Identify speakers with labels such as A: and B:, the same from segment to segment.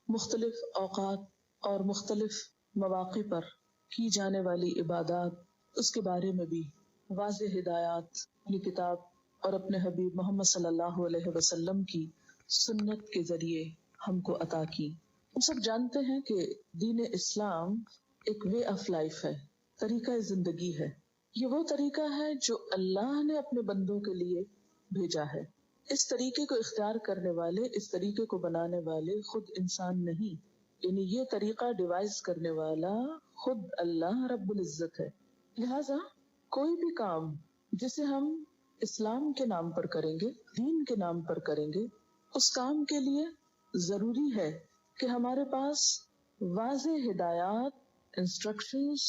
A: مختلف اوقات اور مختلف مواقع پر کی جانے والی عبادات، اس کے بارے میں بھی واضح ہدایات اپنی کتاب اور اپنے حبیب محمد صلی اللہ علیہ وسلم کی سنت کے ذریعے ہم کو عطا کی۔ ہم سب جانتے ہیں کہ دین اسلام ایک وے آف لائف ہے، طریقہ زندگی ہے۔ یہ وہ طریقہ ہے جو اللہ نے اپنے بندوں کے لیے بھیجا ہے۔ اس طریقے کو اختیار کرنے والے، اس طریقے کو بنانے والے خود انسان نہیں، یعنی یہ طریقہ ڈیوائز کرنے والا خود اللہ رب العزت ہے۔ لہذا کوئی بھی کام جسے ہم اسلام کے نام پر کریں گے، دین کے نام پر کریں گے، اس کام کے لیے ضروری ہے کہ ہمارے پاس واضح ہدایات، انسٹرکشنز،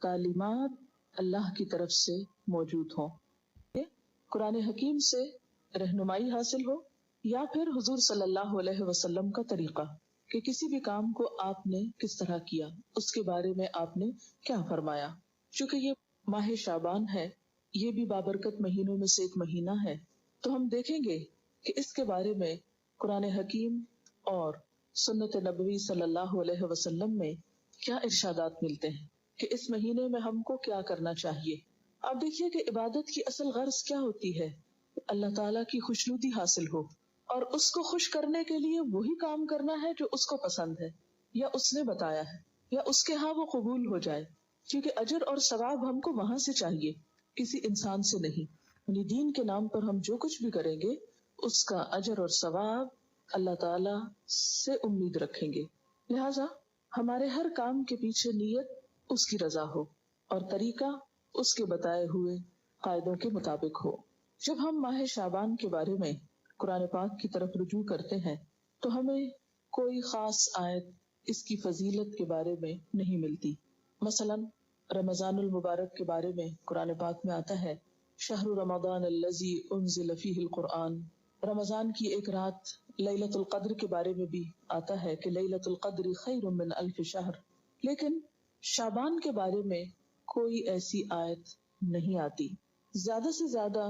A: تعلیمات اللہ کی طرف سے موجود ہوں، قرآن حکیم سے رہنمائی حاصل ہو، یا پھر حضور صلی اللہ علیہ وسلم کا طریقہ کہ کسی بھی کام کو آپ نے کس طرح کیا، اس کے بارے میں آپ نے کیا فرمایا۔ چونکہ یہ ماہ شعبان ہے، یہ بھی بابرکت مہینوں میں سے ایک مہینہ ہے، تو ہم دیکھیں گے کہ اس کے بارے میں قرآن حکیم اور سنت نبوی صلی اللہ علیہ وسلم میں کیا ارشادات ملتے ہیں کہ اس مہینے میں ہم کو کیا کرنا چاہیے۔ آپ دیکھیے کہ عبادت کی اصل غرض کیا ہوتی ہے؟ اللہ تعالیٰ کی خوشنودی حاصل ہو، اور اس کو خوش کرنے کے لیے وہی کام کرنا ہے جو اس کو پسند ہے یا اس نے بتایا ہے یا اس کے ہاں وہ قبول ہو جائے، کیونکہ اجر اور ثواب ہم کو وہاں سے چاہیے، کسی انسان سے نہیں۔ یعنی دین کے نام پر ہم جو کچھ بھی کریں گے اس کا اجر اور ثواب اللہ تعالی سے امید رکھیں گے۔ لہٰذا ہمارے ہر کام کے پیچھے نیت اس کی رضا ہو اور طریقہ اس کے بتائے ہوئے قاعدوں کے مطابق ہو۔ جب ہم ماہ شعبان کے بارے میں قرآن پاک کی طرف رجوع کرتے ہیں تو ہمیں کوئی خاص آیت اس کی فضیلت کے بارے میں نہیں ملتی۔ مثلا رمضان المبارک کے بارے میں قرآن پاک میں آتا ہے شہر رمضان الذی انزل فیہ القرآن، رمضان کی ایک رات لیلۃ القدر کے بارے میں بھی آتا ہے کہ لیلۃ القدر خیر من الف شہر، لیکن شعبان کے بارے میں کوئی ایسی آیت نہیں آتی۔ زیادہ سے زیادہ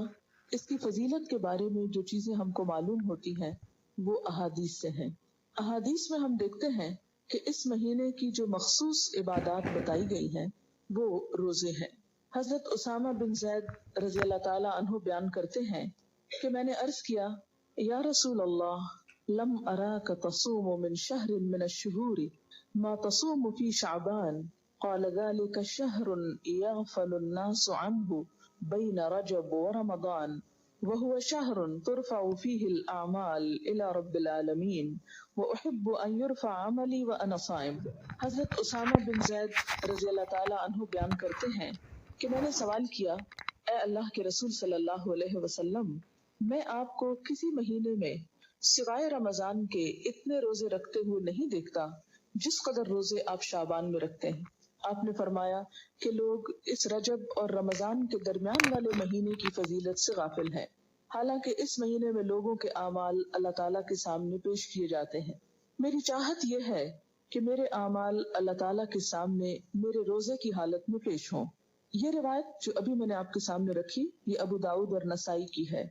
A: اس کی فضیلت کے بارے میں جو چیزیں ہم کو معلوم ہوتی ہیں وہ احادیث سے ہیں۔ احادیث میں ہم دیکھتے ہیں کہ اس مہینے کی جو مخصوص عبادات بتائی گئی ہیں وہ روزے ہیں۔ حضرت اسامہ بن زید رضی اللہ تعالی عنہ بیان کرتے ہیں کہ میں نے عرض کیا یا رسول اللہ لم اراک تصوم من شہر من الشہور ما تصوم فی شعبان، قال ذلك شہر یغفل الناس عنہ بین رجب ورمضان وهو شہر ترفع فیہ الاعمال الى رب العالمین واحب ان يرفع عملی وانا صائم۔ حضرت اسامہ بن زید رضی اللہ تعالی عنہ بیان کرتے ہیں کہ میں نے سوال کیا اے اللہ کے رسول صلی اللہ علیہ وسلم، میں آپ کو کسی مہینے میں سوائے رمضان کے اتنے روزے رکھتے ہوئے نہیں دیکھتا جس قدر روزے آپ شعبان میں رکھتے ہیں۔ آپ نے فرمایا کہ لوگ اس رجب اور رمضان کے درمیان والے مہینے کی فضیلت سے غافل ہیں، حالانکہ اس مہینے میں لوگوں کے اعمال اللہ تعالیٰ کے سامنے پیش کیے جاتے ہیں۔ میری چاہت یہ ہے کہ میرے اعمال اللہ تعالیٰ کے سامنے میرے روزے کی حالت میں پیش ہوں۔ یہ روایت جو ابھی میں نے آپ کے سامنے رکھی یہ ابو داؤد اور نسائی کی ہے۔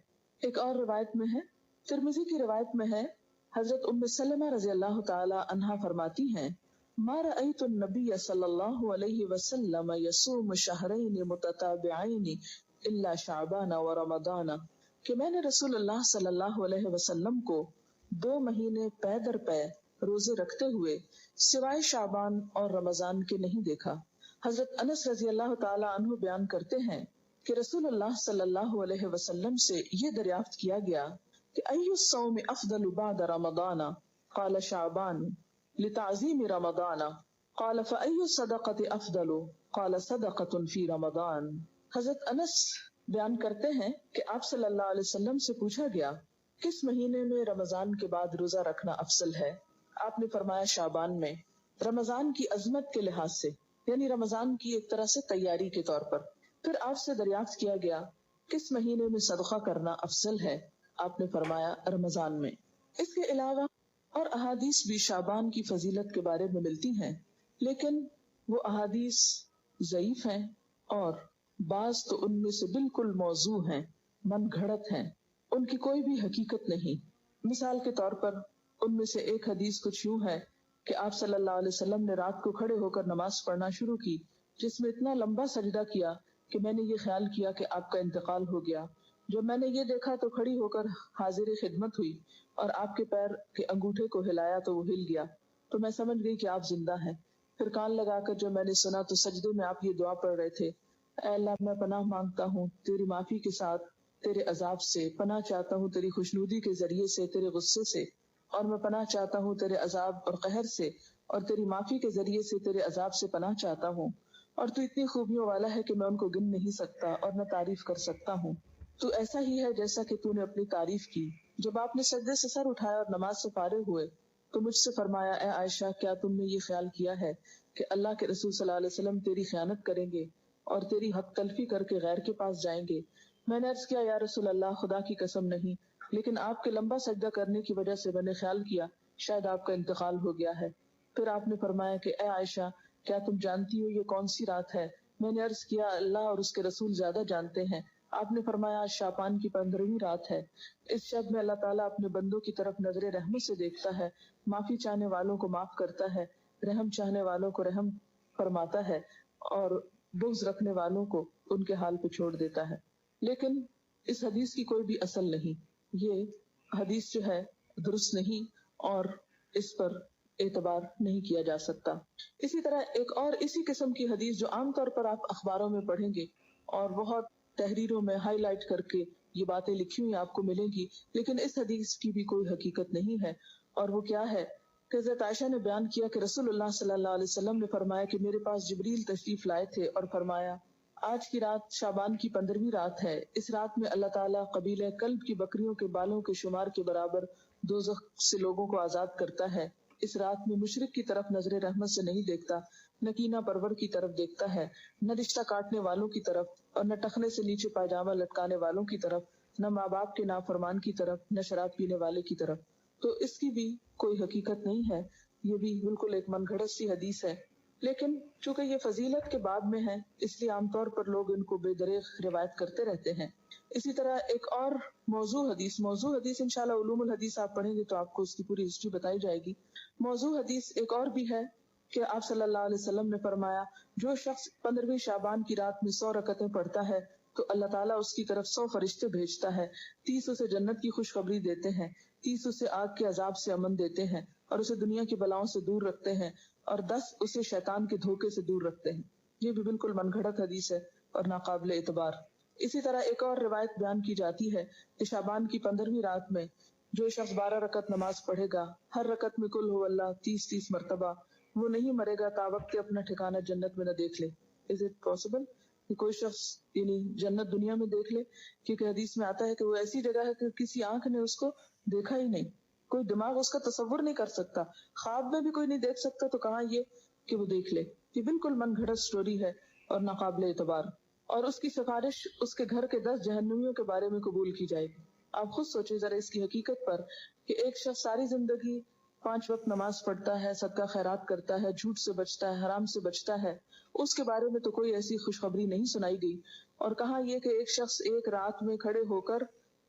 A: ایک اور روایت میں ہے، ترمذی کی روایت میں ہے، حضرت ام سلمہ رضی اللہ تعالی عنہا فرماتی ہیں ما رأيت النبي صلی اللہ علیہ وسلم يصوم شہرین متتابعین الا شعبان ورمضان، کہ میں نے رسول اللہ صلی اللہ علیہ وسلم کو 2 مہینے پے در پے روزے رکھتے ہوئے سوائے شعبان اور رمضان کے نہیں دیکھا۔ حضرت انس رضی اللہ تعالی عنہ بیان کرتے ہیں کہ رسول اللہ صلی اللہ علیہ وسلم سے یہ دریافت کیا گیا کہ ای الصوم افضل بعد رمضان، قال شعبان لتعظیم رمضان، قال فای الصدقۃ افضل، قال صدقۃ فی رمضان۔ حضرت انس بیان کرتے ہیں کہ آپ صلی اللہ علیہ وسلم سے پوچھا گیا کس مہینے میں رمضان کے بعد روزہ رکھنا افضل ہے؟ آپ نے فرمایا شعبان میں، رمضان کی عظمت کے لحاظ سے، یعنی رمضان کی ایک طرح سے تیاری کے طور پر۔ پھر آپ سے دریافت کیا گیا کس مہینے میں صدقہ کرنا افضل ہے؟ آپ نے فرمایا رمضان میں۔ اس کے علاوہ اور احادیث بھی شعبان کی فضیلت کے بارے میں ملتی ہیں، لیکن وہ احادیث ضعیف ہیں اور بعض تو ان میں سے بالکل موضوع ہیں، من گھڑت ہیں، ان کی کوئی بھی حقیقت نہیں۔ مثال کے طور پر ان میں سے ایک حدیث کچھ یوں ہے کہ آپ صلی اللہ علیہ وسلم نے رات کو کھڑے ہو کر نماز پڑھنا شروع کی جس میں اتنا لمبا سجدہ کیا کہ میں نے یہ خیال کیا کہ آپ کا انتقال ہو گیا. جب میں نے یہ دیکھا تو کھڑی ہو کر حاضر خدمت ہوئی اور آپ کے پیر کے انگوٹھے کو ہلایا تو وہ ہل گیا تو میں سمجھ گئی کہ آپ زندہ ہیں. پھر کان لگا کر جو میں نے سنا تو سجدے میں آپ یہ دعا پڑھ رہے تھے: اے اللہ میں پناہ مانگتا ہوں تیری معافی کے ساتھ تیرے عذاب سے، پناہ چاہتا ہوں تیری خوشنودی کے ذریعے سے تیرے غصے سے، اور میں پناہ چاہتا ہوں تیرے عذاب اور قہر سے، اور تیری معافی کے ذریعے سے تیرے عذاب سے پناہ چاہتا ہوں. اور تو اتنی خوبیوں والا ہے کہ میں ان کو گن نہیں سکتا اور نہ تعریف کر سکتا ہوں. تو ایسا ہی ہے جیسا کہ تو نے اپنی تعریف کی. جب آپ نے سجدے سے سر اٹھایا اور نماز سے فارغ ہوئے تو مجھ سے فرمایا: اے عائشہ، کیا تم نے یہ خیال کیا ہے کہ اللہ کے رسول صلی اللہ علیہ وسلم تیری خیانت کریں گے اور تیری حق تلفی کر کے غیر کے پاس جائیں گے؟ میں نے عرض کیا: یا رسول اللہ، خدا کی قسم نہیں، لیکن آپ کے لمبا سجدہ کرنے کی وجہ سے میں نے خیال کیا شاید آپ کا انتقال ہو گیا ہے. پھر آپ نے فرمایا کہ اے عائشہ، کیا تم جانتی ہو یہ کون سی رات ہے؟ میں نے عرض کیا: اللہ اور اس کے رسول زیادہ جانتے ہیں. آپ نے فرمایا: آج شعبان کی 15ویں رات ہے. اس شب میں اللہ تعالیٰ اپنے بندوں کی طرف نظر رحمت سے دیکھتا ہے، معافی چاہنے والوں کو معاف کرتا ہے، رحم چاہنے والوں کو رحم فرماتا ہے اور بغض رکھنے والوں کو ان کے حال پہ چھوڑ دیتا ہے. لیکن اس حدیث کی کوئی بھی اصل نہیں. یہ حدیث جو ہے درست نہیں اور اس پر اعتبار نہیں کیا جا سکتا. اسی طرح ایک اور اسی قسم کی حدیث جو عام طور پر آپ اخباروں میں پڑھیں گے اور بہت تحریروں میں ہائی لائٹ کر کے یہ باتیں لکھی ہوئی آپ کو ملیں گی، لیکن اس حدیث کی بھی کوئی حقیقت نہیں ہے. اور وہ کیا ہے کہ حضرت عائشہ نے بیان کیا کہ رسول اللہ صلی اللہ علیہ وسلم نے فرمایا کہ میرے پاس جبریل تشریف لائے تھے اور فرمایا: آج کی رات شعبان کی 15ویں رات ہے. اس رات میں اللہ تعالیٰ قبیلہ کلب کی بکریوں کے بالوں کے شمار کے برابر دوزخ سے لوگوں کو آزاد کرتا ہے. اس رات میں مشرک کی طرف نظر رحمت سے نہیں دیکھتا، نہ کینہ پرور کی طرف دیکھتا ہے، نہ رشتہ کاٹنے والوں کی طرف، اور نہ ٹخنے سے نیچے پائجامہ لٹکانے والوں کی طرف، نہ ماں باپ کے نافرمان کی طرف، نہ شراب پینے والے کی طرف. تو اس کی بھی کوئی حقیقت نہیں ہے. یہ بھی بالکل ایک من گھڑت سی حدیث ہے. لیکن چونکہ یہ فضیلت کے باب میں ہے اس لیے عام طور پر لوگ ان کو بے دریغ روایت کرتے رہتے ہیں. اسی طرح ایک اور موضوع حدیث انشاءاللہ علوم الحدیث آپ پڑھیں گے تو آپ کو اس کی پوری ہسٹری بتائی جائے گی. موضوع حدیث ایک اور بھی ہے کہ آپ صلی اللہ علیہ وسلم نے فرمایا: جو شخص 15ویں شعبان کی رات میں 100 رکعتیں پڑھتا ہے تو اللہ تعالیٰ اس کی طرف 100 فرشتے بھیجتا ہے. 30 اسے جنت کی خوشخبری دیتے ہیں، 30 اسے آگ کے عذاب سے امن دیتے ہیں اور اسے دنیا کی بلاؤں سے دور رکھتے ہیں، اور 10 اسے شیطان کے دھوکے سے دور رکھتے ہیں. یہ بھی بالکل من گھڑت حدیث ہے اور ناقابل اعتبار. اسی طرح ایک اور روایت بیان کی جاتی ہے کہ شعبان کی 15ویں رات میں جو شخص 12 رکعت نماز پڑھے گا، ہر رکعت میں قل هو اللہ 30 مرتبہ، وہ نہیں مرے گا تاوقت اپنا ٹھکانہ جنت میں نہ دیکھ لے. Is it possible کہ کوئی شخص یعنی جنت دنیا میں دیکھ لے؟ کیونکہ حدیث میں آتا ہے کہ وہ ایسی جگہ ہے کہ کسی آنکھ نے اس کو دیکھا ہی نہیں، کوئی دماغ اس کا تصور نہیں کر سکتا، خواب میں بھی کوئی نہیں دیکھ سکتا، تو کہاں یہ کہ وہ دیکھ لے. یہ بالکل من گھڑت سٹوری ہے اور ناقابل اعتبار. اور اس کی سفارش اس کے گھر کے 10 جہنمیوں کے بارے میں قبول کی جائے گی. آپ خود سوچیں ذرا اس کی حقیقت پر کہ ایک شخص ساری زندگی 5 وقت نماز پڑھتا ہے، صدقہ خیرات کرتا ہے، جھوٹ سے بچتا ہے، حرام سے بچتا ہے، اس کے بارے میں تو کوئی ایسی خوشخبری نہیں سنائی گئی. اور کہاں یہ کہ ایک شخص ایک رات میں کھڑے ہو کر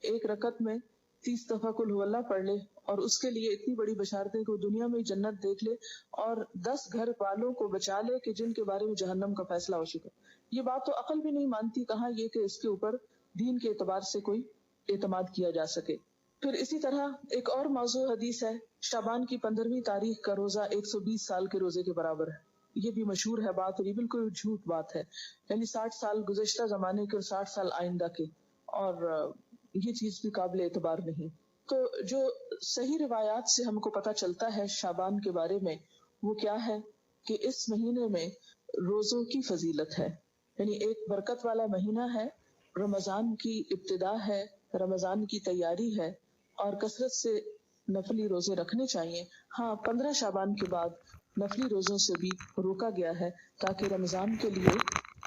A: ایک رکعت میں 30 دفعہ قل هو اللہ پڑھ لے اور اس کے لیے اتنی بڑی بشارتیں کہ وہ دنیا میں جنت دیکھ لے اور 10 گھر والوں کو بچا لے کہ جن کے بارے میں جہنم کا فیصلہ ہو چکا. یہ بات تو عقل بھی نہیں مانتی، کہاں یہ کہ اس کے اوپر دین کے اعتبار سے کوئی اعتماد کیا جا سکے. پھر اسی طرح ایک اور موضوع حدیث ہے: شعبان کی 15ویں تاریخ کا روزہ 120 سال کے روزے کے برابر ہے. یہ بھی مشہور ہے بات اور یہ بالکل جھوٹ بات ہے. یعنی 60 سال گزشتہ زمانے کے اور 60 سال آئندہ کے، اور یہ چیز بھی قابل اعتبار نہیں. تو جو صحیح روایات سے ہم کو پتہ چلتا ہے شعبان کے بارے میں وہ کیا ہے کہ اس مہینے میں روزوں کی فضیلت ہے. یعنی ایک برکت والا مہینہ ہے، رمضان کی ابتدا ہے، رمضان کی تیاری ہے اور کثرت سے نفلی روزے رکھنے چاہیے. ہاں 15 شعبان کے بعد نفلی روزوں سے بھی روکا گیا ہے تاکہ رمضان کے لیے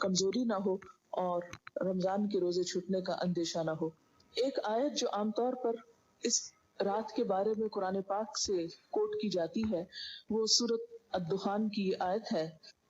A: کمزوری نہ ہو اور رمضان کے روزے چھوٹنے کا اندیشہ نہ ہو. ایک آیت جو عام طور پر اس رات کے بارے میں قرآن پاک سے کوٹ کی جاتی ہے وہ سورۃ الدخان کی آیت ہے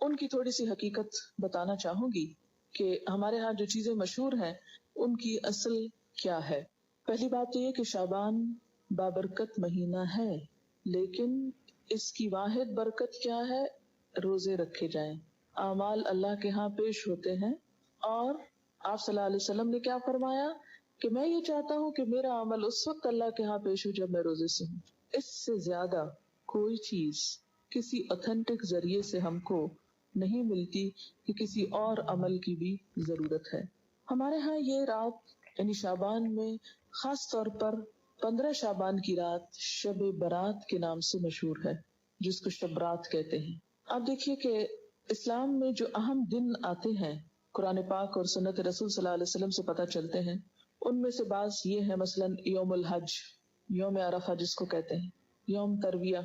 A: ان کی تھوڑی سی حقیقت بتانا چاہوں گی کہ ہمارے ہاں جو چیزیں مشہور ہیں ان کی اصل کیا ہے. پہلی بات تو یہ کہ شعبان بابرکت مہینہ ہے، لیکن اس کی واحد برکت کیا ہے؟ روزے رکھے جائیں، اعمال اللہ کے ہاں پیش ہوتے ہیں. اور آپ صلی اللہ علیہ وسلم نے کیا فرمایا کہ میں یہ چاہتا ہوں کہ میرا عمل اس وقت اللہ کے ہاں پیش ہو جب میں روزے سے ہوں. اس سے زیادہ کوئی چیز کسی اوتھینٹک ذریعے سے ہم کو نہیں ملتی کہ کسی اور عمل کی بھی ضرورت ہے. ہمارے ہاں یہ رات یعنی شعبان میں خاص طور پر 15 شعبان کی رات شب برات کے نام سے مشہور ہے، جس کو شب رات کہتے ہیں. آپ دیکھیے کہ اسلام میں جو اہم دن آتے ہیں قرآن پاک اور سنت رسول صلی اللہ علیہ وسلم سے پتہ چلتے ہیں، ان میں سے بعض یہ ہے مثلا یوم الحج، یوم عرفہ جس کو کہتے ہیں، یوم ترویہ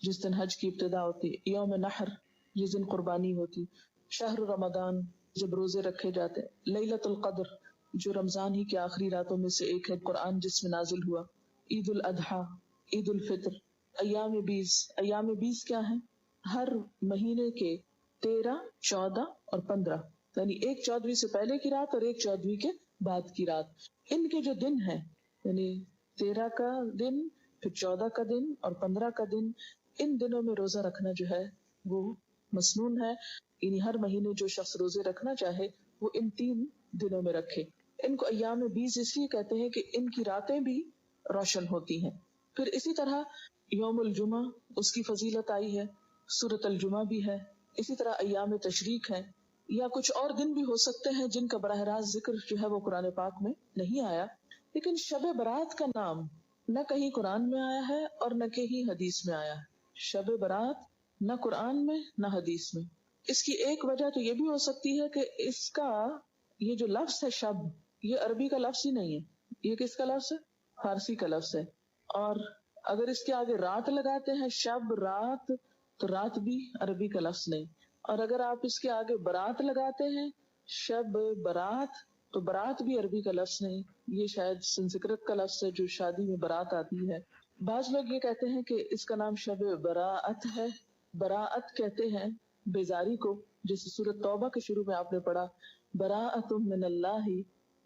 A: جس دن حج کی ابتدا ہوتی، یوم نحر جس دن قربانی ہوتی، شہر رمضان جب روزے رکھے جاتے، لیلۃ القدر جو رمضان ہی کے آخری راتوں میں سے ایک ہے، قرآن جس میں نازل ہوا، عید الاضحیٰ، عید الفطر، ایام 20. ایام 20 کیا ہیں؟ ہر مہینے کے 13، 14 اور 15، یعنی ایک 14ویں سے پہلے کی رات اور ایک 14ویں کے بعد کی رات. ان کے جو دن ہیں یعنی 13 کا دن، پھر 14 کا دن اور 15 کا دن، ان دنوں میں روزہ رکھنا جو ہے وہ مسنون ہے. یعنی ہر مہینے جو شخص روزے رکھنا چاہے وہ ان 3 دنوں میں رکھے. ان کو ایام 20 اس لیے کہتے ہیں کہ ان کی راتیں بھی روشن ہوتی ہیں. پھر اسی طرح یوم الجمعہ اس کی فضیلت آئی ہے، سورۃ الجمعہ بھی ہے. اسی طرح ایام تشریق ہے، یا کچھ اور دن بھی ہو سکتے ہیں جن کا براہ راست ذکر جو ہے وہ قرآن پاک میں نہیں آیا. لیکن شب برات کا نام نہ کہیں قرآن میں آیا ہے اور نہ کہیں حدیث میں آیا ہے. شب برات نہ قرآن میں نہ حدیث میں. اس کی ایک وجہ تو یہ بھی ہو سکتی ہے کہ اس کا یہ جو لفظ ہے شب، یہ عربی کا لفظ ہی نہیں ہے. یہ کس کا لفظ ہے؟ فارسی کا لفظ ہے. اور اگر اس کے آگے رات لگاتے ہیں، شب رات، تو رات بھی عربی کا لفظ نہیں. اور اگر آپ اس کے آگے برات لگاتے ہیں، شب برات، تو برات بھی عربی کا لفظ نہیں. یہ شاید سنسکرت کا لفظ ہے جو شادی میں برات آتی ہے. بعض لوگ یہ کہتے ہیں کہ اس کا نام شب براءت ہے. براءت کہتے ہیں بیزاری کو، جیسے سورۃ توبہ کے شروع میں آپ نے پڑھا براءۃ من اللہ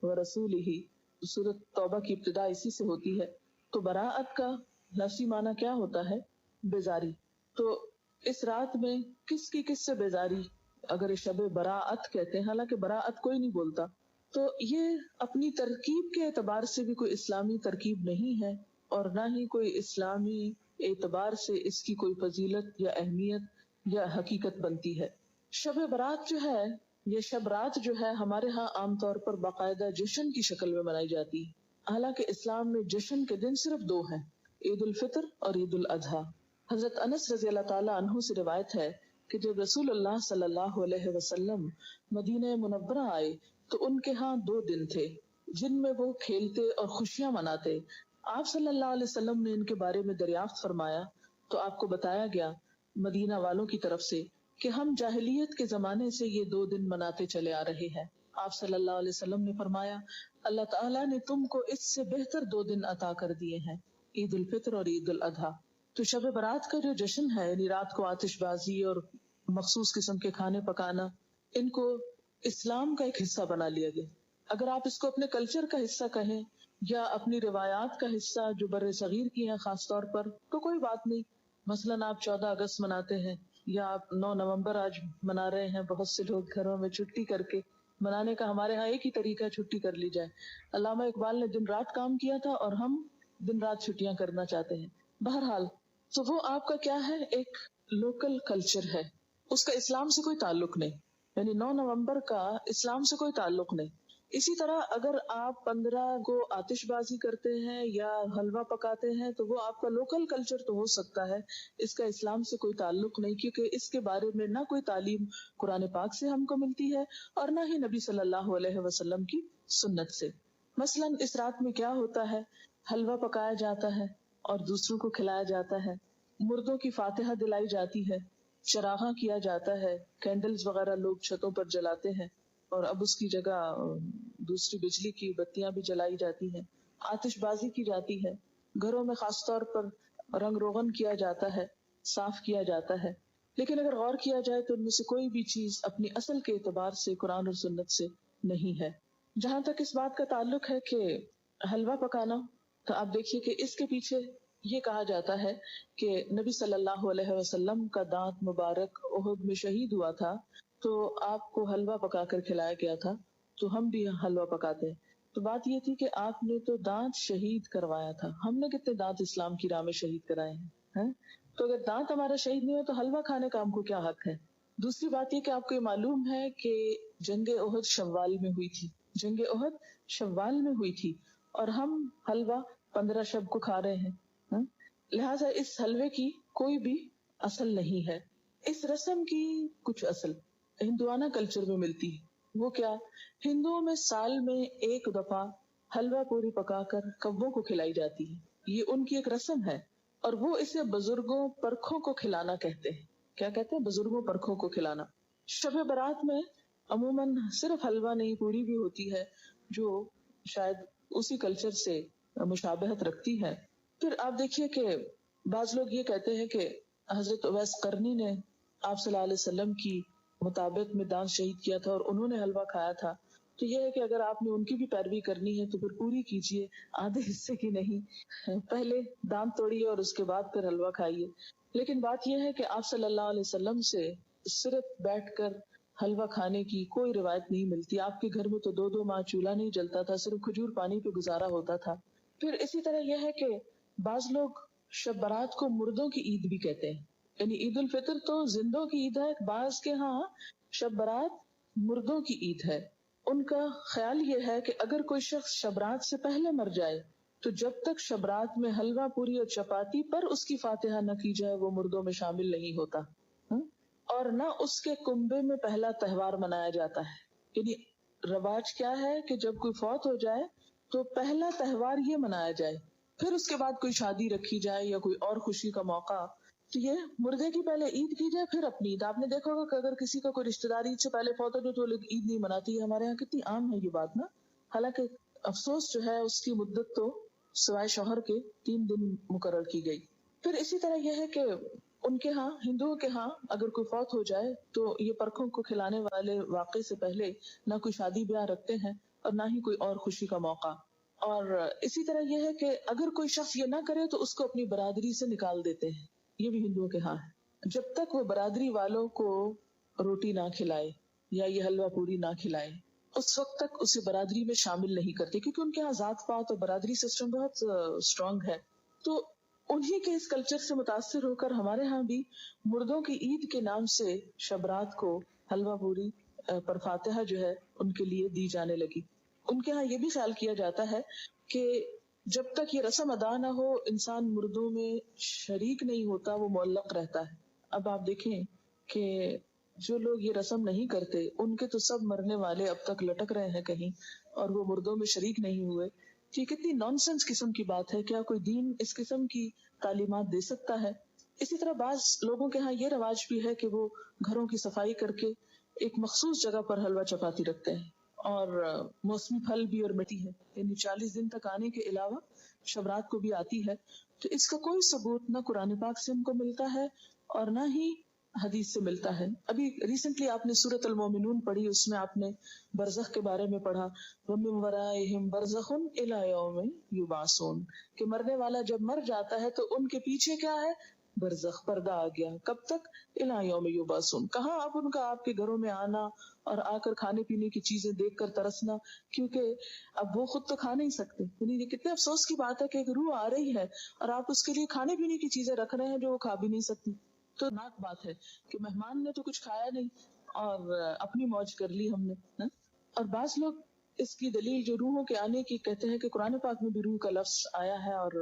A: ورسولہ، سورۃ توبہ کی ابتدا اسی سے ہوتی ہے. تو براءت کا لفظی معنی کیا ہوتا ہے؟ بیزاری. تو اس رات میں کس سے بیزاری اگر شب براءت کہتے ہیں، حالانکہ براءت کوئی نہیں بولتا. تو یہ اپنی ترکیب کے اعتبار سے بھی کوئی اسلامی ترکیب نہیں ہے، اور نہ ہی کوئی اسلامی اعتبار سے اس کی کوئی فضیلت یا اہمیت یا حقیقت بنتی ہے. شب برات جو ہے، یہ شب رات جو ہے، ہمارے ہاں عام طور پر باقاعدہ جشن کی شکل میں منائی جاتی ہے. حالانکہ اسلام میں جشن کے دن صرف 2 ہیں، عید الفطر اور عید الاضحیٰ. حضرت انس رضی اللہ تعالی عنہ سے روایت ہے کہ جب رسول اللہ صلی اللہ علیہ وسلم مدینہ منورہ آئے تو ان کے ہاں 2 دن تھے جن میں وہ کھیلتے اور خوشیاں مناتے. آپ صلی اللہ علیہ وسلم نے ان کے بارے میں دریافت فرمایا تو آپ کو بتایا گیا مدینہ والوں کی طرف سے کہ ہم جاہلیت کے زمانے سے یہ 2 دن مناتے چلے آ رہے ہیں. آپ صلی اللہ علیہ وسلم نے فرمایا اللہ تعالیٰ نے تم کو اس سے بہتر 2 دن عطا کر دیے ہیں، عید الفطر اور عید الاضحیٰ. تو شب برات کا جو جشن ہے، یعنی رات کو آتش بازی اور مخصوص قسم کے کھانے پکانا، ان کو اسلام کا ایک حصہ بنا لیا گیا. اگر آپ اس کو اپنے کلچر کا حصہ کہیں یا اپنی روایات کا حصہ جو بر صغیر کی ہیں خاص طور پر، تو کوئی بات نہیں. مثلاً آپ 14 اگست مناتے ہیں یا آپ 9 نومبر آج منا رہے ہیں، بہت سے لوگ گھروں میں چھٹی کر کے منانے کا ہمارے ہاں ایک ہی طریقہ ہے، چھٹی کر لی جائے. علامہ اقبال نے دن رات کام کیا تھا اور ہم دن رات چھٹیاں کرنا چاہتے ہیں. بہرحال تو وہ آپ کا کیا ہے، ایک لوکل کلچر ہے، اس کا اسلام سے کوئی تعلق نہیں. یعنی 9 نومبر کا اسلام سے کوئی تعلق نہیں. اسی طرح اگر آپ 15 کو آتش بازی کرتے ہیں یا حلوہ پکاتے ہیں تو وہ آپ کا لوکل کلچر تو ہو سکتا ہے، اس کا اسلام سے کوئی تعلق نہیں، کیونکہ اس کے بارے میں نہ کوئی تعلیم قرآن پاک سے ہم کو ملتی ہے اور نہ ہی نبی صلی اللہ علیہ وسلم کی سنت سے. مثلاً اس رات میں کیا ہوتا ہے، حلوہ پکایا جاتا ہے اور دوسروں کو کھلایا جاتا ہے، مردوں کی فاتحہ دلائی جاتی ہے، چراغاں کیا جاتا ہے، کینڈلز وغیرہ لوگ چھتوں پر جلاتے ہیں، اور اب اس کی جگہ دوسری بجلی کی بتیاں بھی جلائی جاتی ہیں، آتش بازی کی جاتی ہے، گھروں میں خاص طور پر رنگ روغن کیا جاتا ہے، صاف کیا جاتا ہے. لیکن اگر غور کیا جائے تو ان میں سے کوئی بھی چیز اپنی اصل کے اعتبار سے قرآن اور سنت سے نہیں ہے. جہاں تک اس بات کا تعلق ہے کہ حلوہ پکانا، تو آپ دیکھیے کہ اس کے پیچھے یہ کہا جاتا ہے کہ نبی صلی اللہ علیہ وسلم کا دانت مبارک احد میں شہید ہوا تھا، تو آپ کو حلوہ پکا کر کھلایا گیا تھا، تو ہم بھی حلوہ پکاتے ہیں. تو بات یہ تھی کہ آپ نے تو دانت شہید کروایا تھا، ہم نے کتنے دانت اسلام کی راہ میں شہید کرائے ہیں؟ تو اگر دانت ہمارا شہید نہیں ہو تو حلوہ کھانے کا ہم کو کیا حق ہے؟ دوسری بات یہ کہ آپ کو یہ معلوم ہے کہ جنگ احد شوال میں ہوئی تھی، جنگ احد شوال میں ہوئی تھی، اور ہم حلوہ 15 شب کو کھا رہے ہیں. لہٰذا اس حلوے کی کوئی بھی اصل نہیں ہے. اس رسم کی کچھ اصل ہندوانہ کلچر میں ملتی ہے. وہ کیا؟ ہندوؤں میں سال میں ایک دفعہ حلوہ پوری پکا کر کبوں کو کھلائی جاتی ہے. یہ ان کی ایک رسم ہے، اور وہ اسے بزرگوں پرکھوں کو کھلانا کہتے ہیں. کیا کہتے ہیں؟ بزرگوں پرکھوں کو کھلانا. شب برات میں عموماً صرف حلوہ نہیں، پوری بھی ہوتی ہے جو شاید اسی کلچر سے مشابہت رکھتی ہے. پھر آپ دیکھیے کہ بعض لوگ یہ کہتے ہیں کہ حضرت اویس قرنی نے آپ صلی اللہ علیہ وسلم کی مطابق میں دانت شہید کیا تھا اور انہوں نے حلوہ کھایا تھا. تو یہ ہے کہ اگر آپ نے ان کی بھی پیروی کرنی ہے تو پھر پوری کیجیے، آدھے حصے کی نہیں. پہلے دانت توڑیے اور اس کے بعد پھر حلوہ کھائیے. لیکن بات یہ ہے کہ آپ صلی اللہ علیہ وسلم سے صرف بیٹھ کر حلوہ کھانے کی کوئی روایت نہیں ملتی. آپ کے گھر میں تو 2 ماہ چولہا نہیں جلتا تھا، صرف کھجور پانی پہ گزارا ہوتا تھا. پھر اسی طرح یہ ہے کہ بعض لوگ شب برات کو مردوں کی عید بھی کہتے ہیں، یعنی عید الفطر تو زندوں کی عید ہے، بعض کے ہاں شب برات مردوں کی عید ہے. ان کا خیال یہ ہے کہ اگر کوئی شخص شب برات سے پہلے مر جائے تو جب تک شب رات میں حلوہ پوری اور چپاتی پر اس کی فاتحہ نہ کی جائے وہ مردوں میں شامل نہیں ہوتا، اور نہ اس کے کنبے میں پہلا تہوار منایا جاتا ہے. یعنی رواج کیا ہے کہ جب کوئی فوت ہو جائے تو پہلا تہوار یہ منایا جائے، پھر اس کے بعد کوئی شادی رکھی جائے یا کوئی اور خوشی کا موقع. تو یہ مردے کی پہلے عید کی جائے پھر اپنی عید. آپ نے دیکھا ہوگا کہ اگر کسی کا کوئی رشتہ دار عید سے پہلے فوت ہو جائے تو لوگ عید نہیں مناتی. ہمارے یہاں کتنی عام ہے یہ بات نا. حالانکہ افسوس جو ہے اس کی مدت تو سوائے شوہر کے 3 دن مقرر کی گئی. پھر اسی طرح یہ ہے کہ ان کے ہاں، ہندوؤں کے ہاں، اگر کوئی فوت ہو جائے تو یہ پرکھوں کو کھلانے والے واقعے سے پہلے نہ کوئی شادی بیاہ رکھتے ہیں اور نہ ہی کوئی اور خوشی کا موقع. اور اسی طرح یہ ہے کہ اگر کوئی شخص یہ نہ کرے تو اس کو اپنی برادری سے نکال دیتے ہیں. یہ بھی ہندوؤں کے ہاں ہے. جب تک وہ برادری والوں کو روٹی نہ کھلائے یا یہ حلوہ پوری نہ کھلائے اس وقت تک اسے برادری میں شامل نہیں کرتے، کیونکہ ان کے ہاں ذات پات اور برادری سسٹم بہت اسٹرانگ ہے. تو انہی کے اس کلچر سے متاثر ہو کر ہمارے ہاں بھی مردوں کی عید کے نام سے شب رات کو حلوہ پوری پر فاتحہ جو ہے ان کے لیے دی جانے لگی. ان کے ہاں یہ بھی خیال کیا جاتا ہے کہ جب تک یہ رسم ادا نہ ہو انسان مردوں میں شریک نہیں ہوتا، وہ معلق رہتا ہے. اب آپ دیکھیں کہ جو لوگ یہ رسم نہیں کرتے ان کے تو سب مرنے والے اب تک لٹک رہے ہیں کہیں، اور وہ مردوں میں شریک نہیں ہوئے. یہ کتنی نانسنس قسم کی بات ہے. کیا کوئی دین اس قسم کی تعلیمات دے سکتا ہے؟ اسی طرح بعض لوگوں کے ہاں یہ رواج بھی ہے کہ وہ گھروں کی صفائی کر کے ایک مخصوص جگہ پر حلوہ چپاتی رکھتے ہیں، اور موسمی پھل بھی اور مٹی ہے، یعنی 40 دن تک آنے کے علاوہ شب رات کو بھی آتی ہے. تو اس کا کوئی ثبوت نہ قرآن پاک سے ہم کو ملتا ہے اور نہ ہی حدیث سے ملتا ہے. ابھی ریسنٹلی آپ نے سورۃ المومنون پڑھی، اس میں آپ نے برزخ کے بارے میں پڑھا، وَمِن وَرَائِهِمْ بَرْزَخٌ إِلَىٰ يَوْمِ يُبْعَثُونَ، کہ مرنے والا جب مر جاتا ہے تو ان کے پیچھے کیا ہے؟ برزخ، پردہ آ گیا. کب تک؟ إِلَىٰ يَوْمِ يُبْعَثُونَ. کہاں اب ان کا آپ کے گھروں میں آنا اور آ کر کھانے پینے کی چیزیں دیکھ کر ترسنا، کیونکہ اب وہ خود تو کھا نہیں سکتے. یعنی یہ کتنے افسوس کی بات ہے کہ ایک روح آ رہی ہے اور آپ اس کے لیے کھانے پینے کی چیزیں رکھ رہے ہیں جو وہ کھا بھی نہیں سکتی. تو ناک بات ہے کہ مہمان نے تو کچھ کھایا نہیں اور اپنی موج کر لی ہم نے. اور بعض لوگ اس کی دلیل جو روحوں کے آنے کی کہتے ہیں کہ قرآن پاک میں بھی روح کا لفظ آیا ہے، اور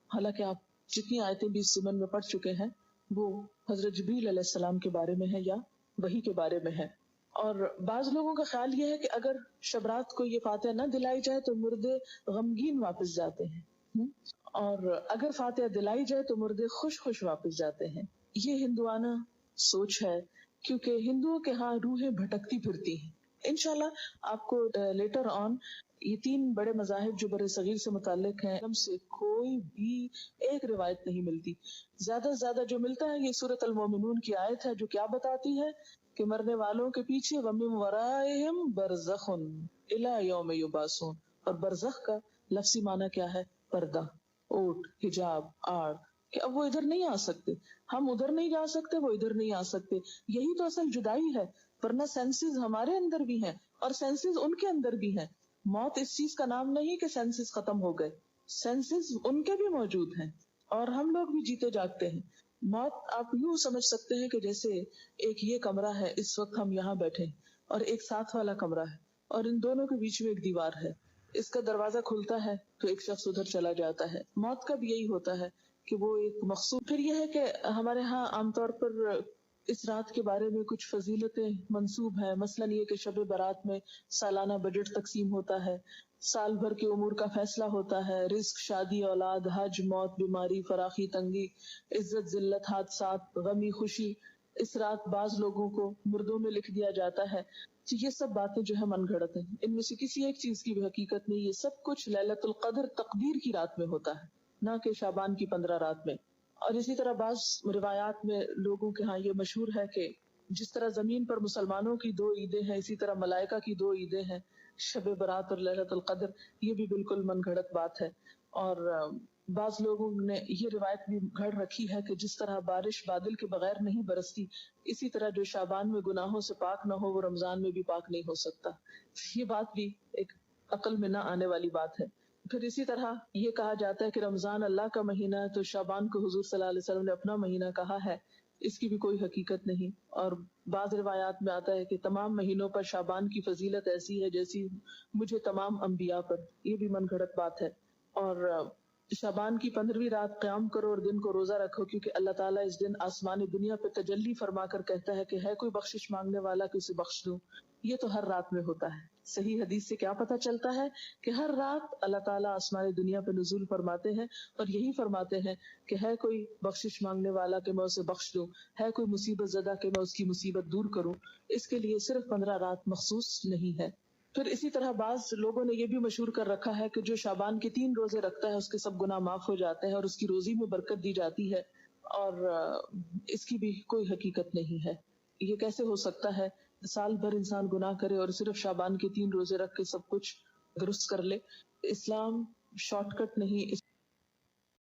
A: حالانکہ آپ جتنی آیتیں بھی اس ضمن میں پڑھ چکے ہیں وہ حضرت جبریل علیہ السلام کے بارے میں ہے یا وحی کے بارے میں ہے. اور بعض لوگوں کا خیال یہ ہے کہ اگر شب رات کو یہ فاتحہ نہ دلائی جائے تو مردے غمگین واپس جاتے ہیں، اور اگر فاتحہ دلائی جائے تو مردے خوش خوش واپس جاتے ہیں. یہ ہندوانہ سوچ ہے، کیونکہ ہندوؤں کے ہاں روحیں بھٹکتی پھرتی ہیں. انشاءاللہ آپ کو لیٹر آن یہ تین بڑے مذاہب جو بر صغیر سے متعلق ہیں ہم سے کوئی بھی ایک روایت نہیں ملتی. زیادہ سے زیادہ جو ملتا ہے یہ سورۃ المومنون کی آیت ہے جو کیا بتاتی ہے کہ مرنے والوں کے پیچھے وَمِن وَرَائِهِمْ بَرْزَخٌ إِلَى يَوْمِ يُبْعَثُونَ. اور برزخ کا لفظی معنی کیا ہے؟ پردہ، اوٹ، حجاب، آڑ، کہ اب وہ ادھر نہیں آ سکتے، ہم ادھر نہیں جا سکتے، وہ ادھر نہیں آ سکتے. یہی تو اصل جدائی ہے، ورنہ سینسز ہمارے اندر بھی ہیں اور سینسز ان کے اندر بھی ہیں. موت اس چیز کا نام نہیں کہ سینسز ختم ہو گئے، سینسز ان کے بھی موجود ہیں اور ہم لوگ بھی جیتے جاگتے ہیں. موت آپ یوں سمجھ سکتے ہیں کہ جیسے ایک یہ کمرہ ہے، اس وقت ہم یہاں بیٹھے اور ایک ساتھ والا کمرہ ہے اور ان دونوں کے بیچ میں ایک دیوار ہے. اس کا دروازہ کھلتا ہے تو ایک شخص ادھر چلا جاتا ہے. موت کا بھی یہی ہوتا ہے کہ وہ ایک مقصود. پھر یہ ہے کہ ہمارے ہاں عام طور پر اس رات کے بارے میں کچھ فضیلتیں منسوب ہیں. مثلاً یہ کہ شب برات میں سالانہ بجٹ تقسیم ہوتا ہے، سال بھر کے امور کا فیصلہ ہوتا ہے، رزق، شادی، اولاد، حج، موت، بیماری، فراخی، تنگی، عزت، ذلت، حادثات، غمی، خوشی. اس رات بعض لوگوں کو مردوں میں لکھ دیا جاتا ہے. تو یہ سب باتیں جو ہے من گھڑت ہیں، ان میں سے کسی ایک چیز کی بھی حقیقت نہیں. یہ سب کچھ لیلۃ القدر تقدیر کی رات میں ہوتا ہے، نہ کہ شعبان کی 15 رات میں. اور اسی طرح بعض روایات میں لوگوں کے ہاں یہ مشہور ہے کہ جس طرح زمین پر مسلمانوں کی 2 عیدیں ہیں اسی طرح ملائکہ کی 2 عیدیں ہیں، شب برات اور لیلۃ القدر. یہ بھی بالکل من گھڑت بات ہے. اور بعض لوگوں نے یہ روایت بھی گھڑ رکھی ہے کہ جس طرح بارش بادل کے بغیر نہیں برستی، اسی طرح جو شعبان میں گناہوں سے پاک نہ ہو وہ رمضان میں بھی پاک نہیں ہو سکتا. یہ بات بھی ایک عقل میں نہ آنے والی بات ہے. پھر اسی طرح یہ کہا جاتا ہے کہ رمضان اللہ کا مہینہ ہے تو شعبان کو حضور صلی اللہ علیہ وسلم نے اپنا مہینہ کہا ہے. اس کی بھی کوئی حقیقت نہیں. اور بعض روایات میں آتا ہے کہ تمام مہینوں پر شعبان کی فضیلت ایسی ہے جیسی مجھے تمام انبیاء پر. یہ بھی من گھڑت بات ہے. اور شعبان کی 15ویں رات قیام کرو اور دن کو روزہ رکھو کیونکہ اللہ تعالیٰ اس دن آسمان دنیا پہ تجلی فرما کر کہتا ہے کہ ہے کوئی بخشش مانگنے والا کہ اسے بخش دوں. یہ تو ہر رات میں ہوتا ہے. صحیح حدیث سے کیا پتہ چلتا ہے کہ ہر رات اللہ تعالیٰ آسمان دنیا پہ نزول فرماتے ہیں اور یہی فرماتے ہیں کہ ہے کوئی بخشش مانگنے والا کہ میں اسے بخش دوں، ہے کوئی مصیبت زدہ کہ میں اس کی مصیبت دور کروں. اس کے لیے صرف 15 رات مخصوص نہیں ہے. پھر اسی طرح بعض لوگوں نے یہ بھی مشہور کر رکھا ہے کہ جو شعبان کے 3 روزے رکھتا ہے اس کے سب گناہ معاف ہو جاتے ہیں اور اس کی روزی میں برکت دی جاتی ہے. اور اس کی بھی کوئی حقیقت نہیں ہے. یہ کیسے ہو سکتا ہے سال بھر انسان گناہ کرے اور صرف شعبان کے 3 روزے رکھ کے سب کچھ درست کر لے؟ اسلام شارٹ کٹ نہیں.